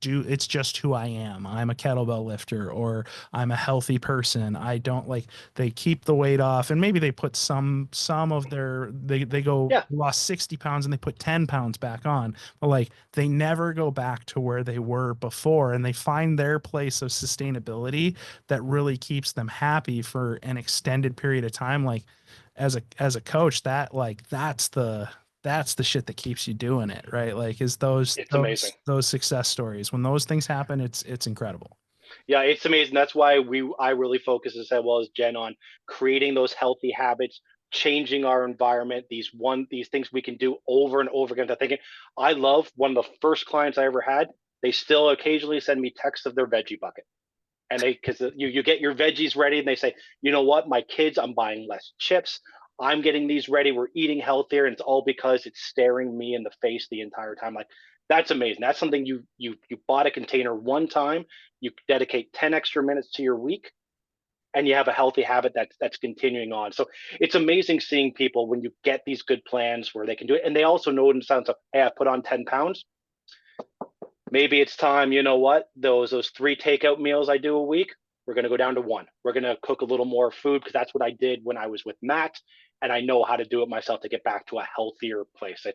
it's just who I am. I'm a kettlebell lifter or I'm a healthy person. I don't like they keep the weight off and maybe they put some of their they go Yeah. lost 60 pounds and they put 10 pounds back on, but like they never go back to where they were before and they find their place of sustainability that really keeps them happy for an extended period of time. Like as a coach, that's the shit that keeps you doing it, right? Like is It's amazing. those success stories. When those things happen, it's incredible. Yeah, it's amazing. That's why I really focus as well as Jen on creating those healthy habits changing our environment, these things we can do over and over again. I'm thinking, I love one of the first clients I ever had. They still occasionally send me texts of their veggie bucket. And because you get your veggies ready and they say, you know what, my kids, I'm buying less chips. I'm getting these ready. We're eating healthier. And it's all because it's staring me in the face the entire time. Like, that's amazing. That's something you bought a container one time. You dedicate 10 extra minutes to your week, and you have a healthy habit that's continuing on. So it's amazing seeing people when you get these good plans where they can do it. And they also know in the sense of, hey, I put on 10 pounds. Maybe it's time, you know what, those 3 takeout meals I do a week, we're going to go down to 1. We're going to cook a little more food, because that's what I did when I was with Matt, and I know how to do it myself to get back to a healthier place.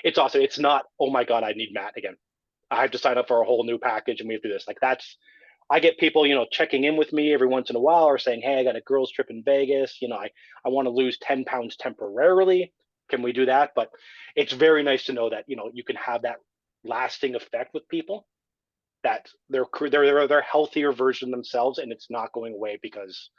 It's awesome. It's not, oh my God, I need Matt again. I have to sign up for a whole new package and we have to do this. Like, I get people, checking in with me every once in a while, or saying, hey, I got a girls trip in Vegas. I want to lose 10 pounds temporarily. Can we do that? But it's very nice to know that, you can have that lasting effect with people, that they're healthier version of themselves, and it's not going away because,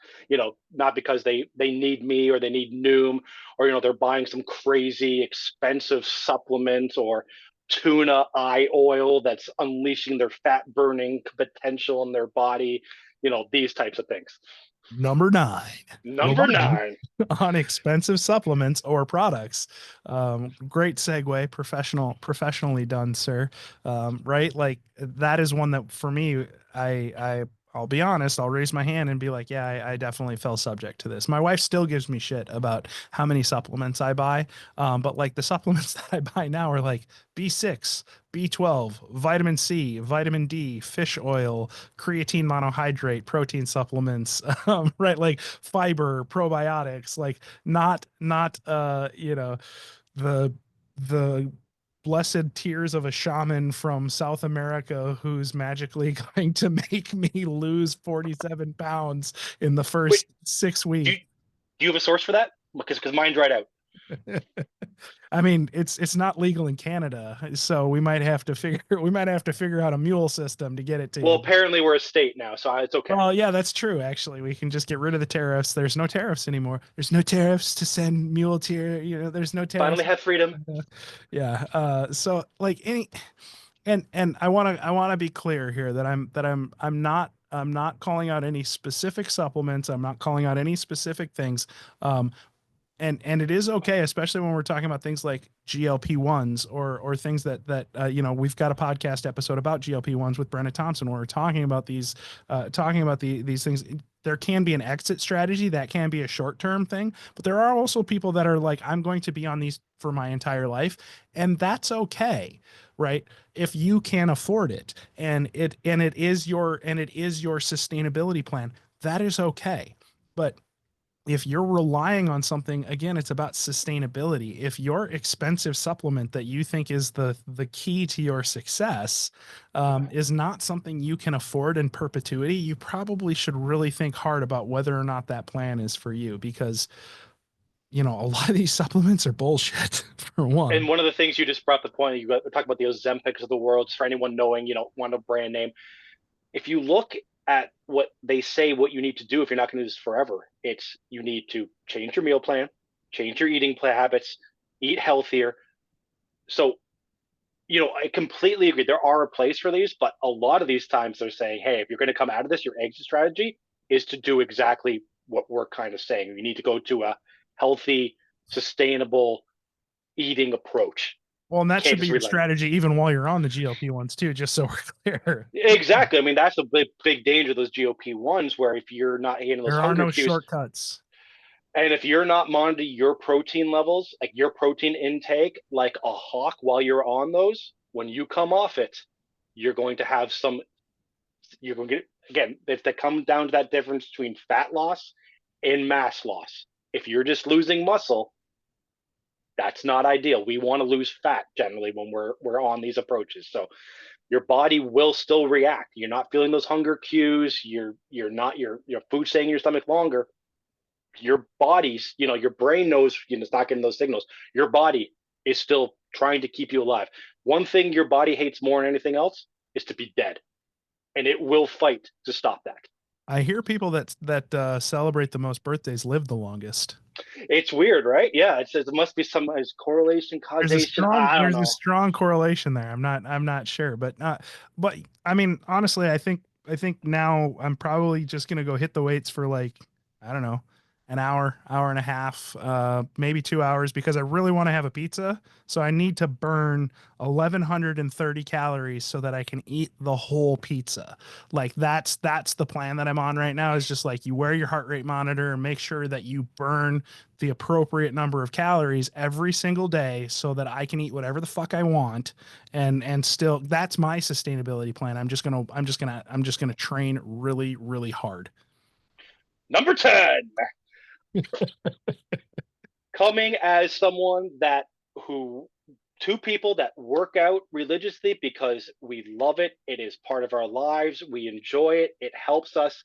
not because they need me or they need Noom, or, they're buying some crazy expensive supplement or tuna eye oil that's unleashing their fat burning potential in their body, these types of things. Number 9. Number 9 on expensive supplements or products. Great segue, professionally done, sir. Right? Like, that is one that for me, I'll be honest, I'll raise my hand and be like, yeah, I definitely fell subject to this. My wife still gives me shit about how many supplements I buy. But like, the supplements that I buy now are like B6, B12, vitamin C, vitamin D, fish oil, creatine monohydrate, protein supplements, right? Like fiber, probiotics, like not, the blessed tears of a shaman from South America who's magically going to make me lose 47 pounds in the first Wait, 6 do weeks. do you have a source for that? Because mine dried out. I mean, it's not legal in Canada, so we might have to figure out a mule system to get it to Well, you. apparently we're a state now, so it's okay. Well, yeah, that's true. Actually, we can just get rid of the tariffs. There's no tariffs anymore. There's no tariffs to send mule tier. There's no tariffs. Finally have freedom. Yeah. So like and I want to be clear here that I'm not calling out any specific supplements. I'm not calling out any specific things. And it is okay, especially when we're talking about things like GLP-1s or things that we've got a podcast episode about GLP-1s with Brenna Thompson where we're talking about these things. There can be an exit strategy that can be a short-term thing, but there are also people that are like, I'm going to be on these for my entire life, and that's okay, right? If you can afford it, and it is your sustainability plan, that is okay. But if you're relying on something, again, it's about sustainability. If your expensive supplement that you think is the key to your success is not something you can afford in perpetuity, you probably should really think hard about whether or not that plan is for you, because a lot of these supplements are bullshit, for one. And one of the things you just brought the point, you talk about the Ozempics of the world, for anyone knowing, want a brand name. If you look at what they say, what you need to do if you're not going to do this forever, it's you need to change your meal plan, change your eating habits, eat healthier. So, I completely agree. There are a place for these, but a lot of these times they're saying, hey, if you're going to come out of this, your exit strategy is to do exactly what we're kind of saying. You need to go to a healthy, sustainable eating approach. Well, and that should be your strategy even while you're on the GLP-1s too, just so we're clear. Exactly. I mean, that's a big danger of those GLP-1s, where if you're not hitting those hunger cues, shortcuts. And if you're not monitoring your protein levels, like your protein intake, like a hawk while you're on those, when you come off it, you're going to have you're going to get, again, if that comes down to that difference between fat loss and mass loss. If you're just losing muscle, that's not ideal. We want to lose fat generally when we're on these approaches. So your body will still react. You're not feeling those hunger cues. You're not your food staying in your stomach longer. Your body's, your brain knows it's not getting those signals. Your body is still trying to keep you alive. One thing your body hates more than anything else is to be dead, and it will fight to stop that. I hear people that celebrate the most birthdays live the longest. It's weird, right? Yeah, it says it must be some correlation, causation. I don't There's a know. strong correlation there. I'm not sure, but I mean, honestly, I think now I'm probably just gonna go hit the weights for like, I don't know, an hour and a half, maybe 2 hours, because I really want to have a pizza. So I need to burn 1,130 calories so that I can eat the whole pizza. Like that's the plan that I'm on right now, is just like you wear your heart rate monitor and make sure that you burn the appropriate number of calories every single day so that I can eat whatever the fuck I want, and still, that's my sustainability plan. I'm just gonna train really, really hard. Number 10, coming as someone that who two people that work out religiously because we love it. It is part of our lives. We enjoy it. It helps us.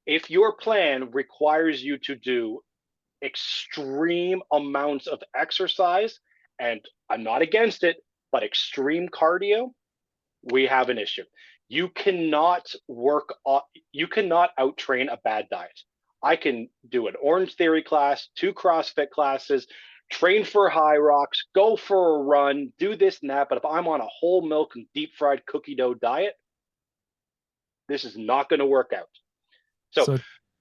If your plan requires you to do extreme amounts of exercise, and I'm not against it, but extreme cardio, we have an issue. You cannot you cannot out train a bad diet. I can do an Orange Theory class, 2 CrossFit classes, train for high rocks, go for a run, do this and that. But if I'm on a whole milk and deep fried cookie dough diet, this is not going to work out. So, So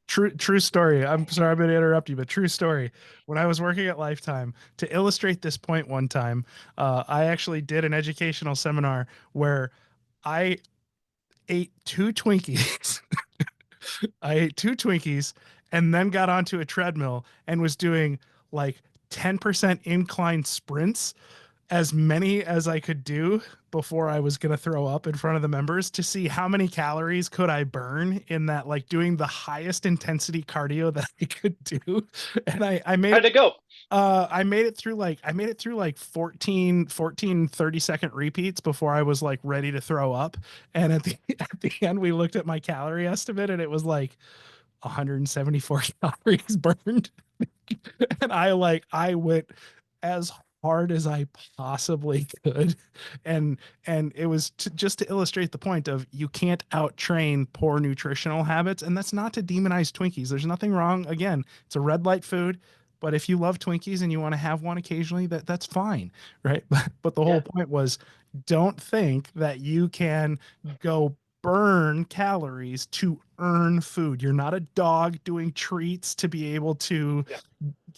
true story. I'm sorry I'm going to interrupt you, but true story. When I was working at Lifetime, to illustrate this point one time, I actually did an educational seminar where I ate two Twinkies. I ate two Twinkies and then got onto a treadmill and was doing like 10% incline sprints, as many as I could do before I was going to throw up in front of the members, to see how many calories could I burn in that, like doing the highest intensity cardio that I could do. And I made how did it, it go? I made it through like 14 30-second repeats before I was like ready to throw up. And at the end, we looked at my calorie estimate and it was like 174 calories burned. And I went as hard as I possibly could, and it was just to illustrate the point of you can't out train poor nutritional habits. And that's not to demonize Twinkies. There's nothing wrong. Again, it's a red light food. But if you love Twinkies and you want to have one occasionally, that's fine, right? But the whole Yeah, point was, don't think that you can go burn calories to earn food. You're not a dog doing treats to be able to yeah,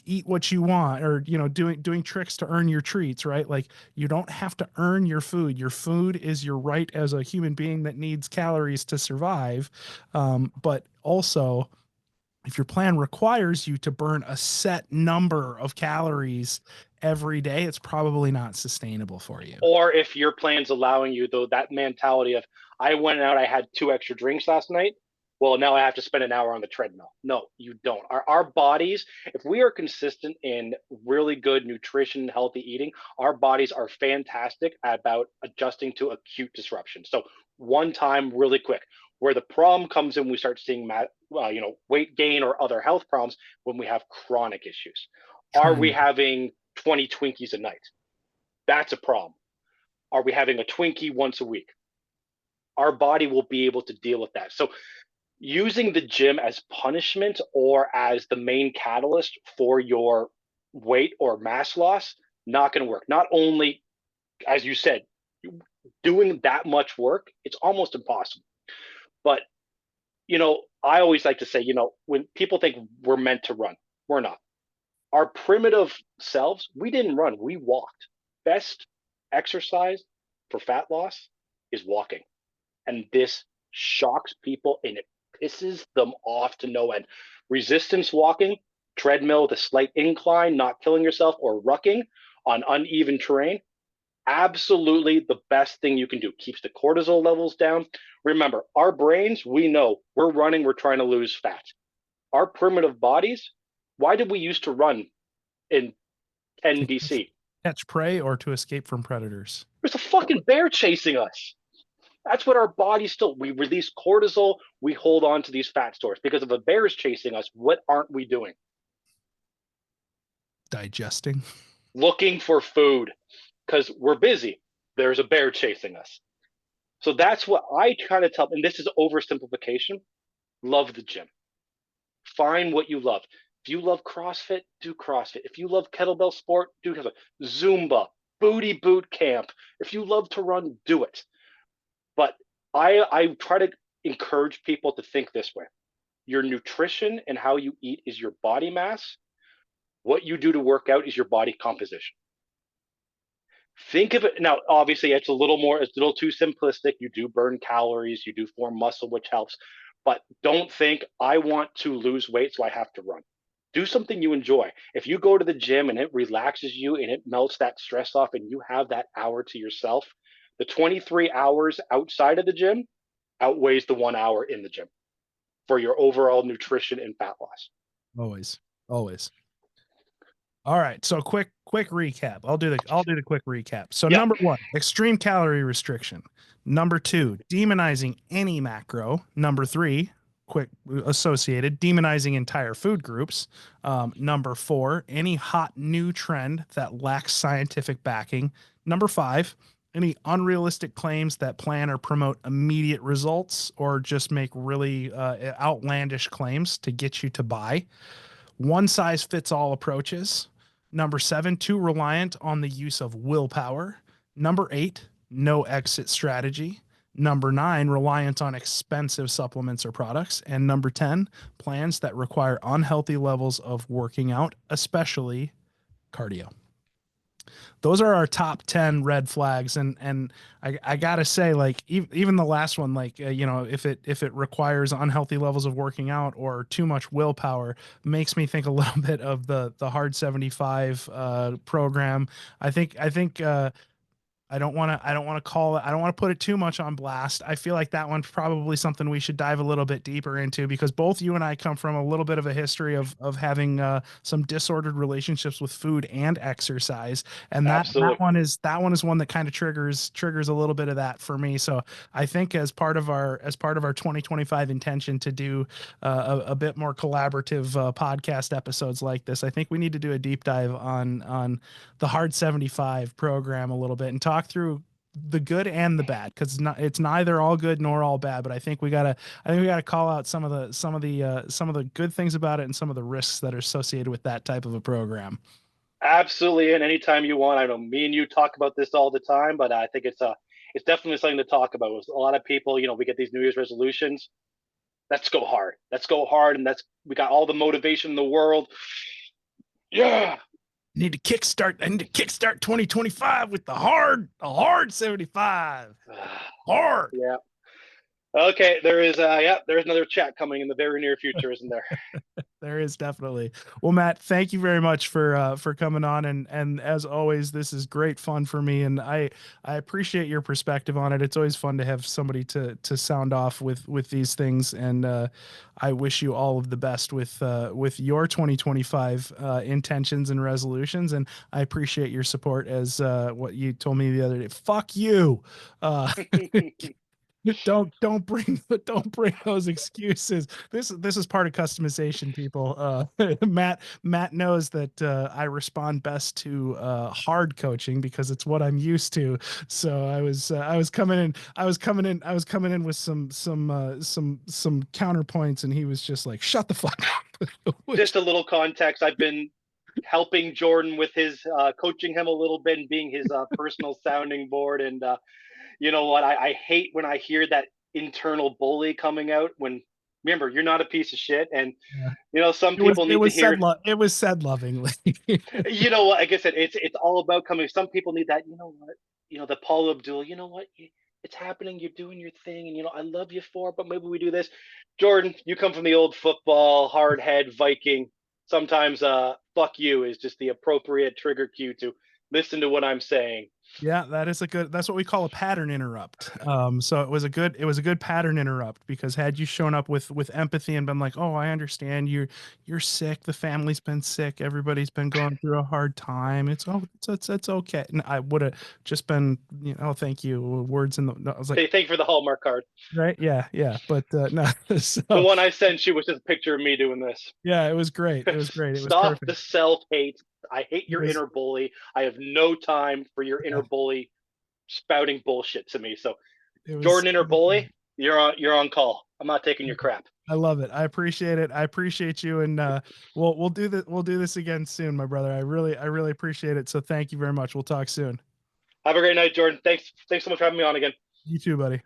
eat what you want, or doing tricks to earn your treats, right? Like, you don't have to earn your food. Your food is your right as a human being that needs calories to survive. But also, if your plan requires you to burn a set number of calories every day, it's probably not sustainable for you. or if your plan's allowing you, though, that mentality of I went out, I had 2 extra drinks last night, well, now I have to spend an hour on the treadmill. No, you don't. Our bodies, if we are consistent in really good nutrition, healthy eating, our bodies are fantastic about adjusting to acute disruption. So one time, really quick, where the problem comes in, we start seeing weight gain or other health problems when we have chronic issues. Are we having 20 Twinkies a night? That's a problem. Are we having a Twinkie once a week? Our body will be able to deal with that. So using the gym as punishment or as the main catalyst for your weight or mass loss, not going to work. Not only, as you said, doing that much work, it's almost impossible. But, I always like to say, when people think we're meant to run, we're not. Our primitive selves, we didn't run, we walked. Best exercise for fat loss is walking. And this shocks people and it pisses them off to no end. Resistance walking, treadmill with a slight incline, not killing yourself, or rucking on uneven terrain, absolutely the best thing you can do. Keeps the cortisol levels down. Remember, our brains, we know we're running, we're trying to lose fat. Our primitive bodies, why did we used to run in 10 To BC? catch prey or to escape from predators. There's a fucking bear chasing us. That's what our bodies still. We release cortisol. We hold on to these fat stores because if a bear is chasing us, what aren't we doing? Digesting. Looking for food because we're busy. There's a bear chasing us. So that's what I kind of tell. And this is oversimplification. love the gym. Find what you love. If you love CrossFit, do CrossFit. If you love kettlebell sport, do kettlebell. Zumba, booty boot camp. If you love to run, do it. But I try to encourage people to think this way. Your nutrition and how you eat is your body mass. What you do to work out is your body composition. Think of it now. Obviously, it's a little too simplistic. You do burn calories, you do form muscle, which helps. But don't think I want to lose weight, so I have to run. Do something you enjoy. If you go to the gym and it relaxes you and it melts that stress off and you have that hour to yourself, the 23 hours outside of the gym outweighs the 1 hour in the gym for your overall nutrition and fat loss. Always, always. All right. So quick recap. I'll do the quick recap. So number 1, extreme calorie restriction. Number 2, demonizing any macro. Number 3, quick associated, demonizing entire food groups. Number 4, any hot new trend that lacks scientific backing. Number 5, any unrealistic claims that plan or promote immediate results or just make really outlandish claims to get you to buy. One size fits all approaches. Number 7, too reliant on the use of willpower. Number 8, no exit strategy. Number 9, reliant on expensive supplements or products. And number 10, plans that require unhealthy levels of working out, especially cardio. Those are our top 10 red flags. And I gotta say, like, even the last one, like, if it requires unhealthy levels of working out or too much willpower, makes me think a little bit of the hard 75 program. I think I don't want to put it too much on blast. I feel like that one's probably something we should dive a little bit deeper into, because both you and I come from a little bit of a history of having some disordered relationships with food and exercise. And that one is one that kind of triggers a little bit of that for me. So I think as part of our 2025 intention to do a bit more collaborative podcast episodes like this, I think we need to do a deep dive on the hard 75 program a little bit and talk through the good and the bad, because it's neither all good nor all bad. But I think we gotta call out some of the good things about it and some of the risks that are associated with that type of a program. Absolutely, and anytime you want. I know me and you talk about this all the time, but I think it's definitely something to talk about. A lot of people, we get these New Year's resolutions. Let's go hard. And we got all the motivation in the world. Yeah. I need to kickstart 2025 with the hard 75. Hard. Yeah. Okay, there's another chat coming in the very near future, isn't there? There is definitely. Well, Matt, thank you very much for coming on, and as always, this is great fun for me, and I appreciate your perspective on it. It's always fun to have somebody to sound off with these things, and I wish you all of the best with your 2025 intentions and resolutions, and I appreciate your support as what you told me the other day. Fuck you. Don't bring those excuses. This is part of customization, people. Matt knows that I respond best to hard coaching because it's what I'm used to. So I was coming in with some counterpoints, and he was just like, shut the fuck up. Just a little context. I've been helping Jordan with his coaching him a little bit and being his personal sounding board. And you know what? I hate when I hear that internal bully coming out. When, remember, you're not a piece of shit, and some people need to hear. It was said lovingly. You know what? Like I said, it's all about coming. Some people need that. You know what? The Paul Abdul. You know what? It's happening. You're doing your thing, and I love you for it, but maybe we do this. Jordan, you come from the old football hard head Viking. Sometimes fuck you is just the appropriate trigger cue to listen to what I'm saying. Yeah, that's what we call a pattern interrupt. So it was a good pattern interrupt, because had you shown up with empathy and been like, oh, I understand you're sick, the family's been sick, everybody's been going through a hard time, it's okay, and I would have just been, thank you, words in the, I was like, hey, thank you for the Hallmark card, right? Yeah, but no. So, the one I sent you was just a picture of me doing this. Yeah, it was great. It Stop the self-hate. I hate your inner bully. I have no time for your inner bully spouting bullshit to me. So, Jordan, inner bully, You're on call. I'm not taking your crap. I love it. I appreciate it. I appreciate you. And we'll do this again soon, my brother. I really appreciate it. So thank you very much. We'll talk soon. Have a great night, Jordan. Thanks so much for having me on again. You too, buddy.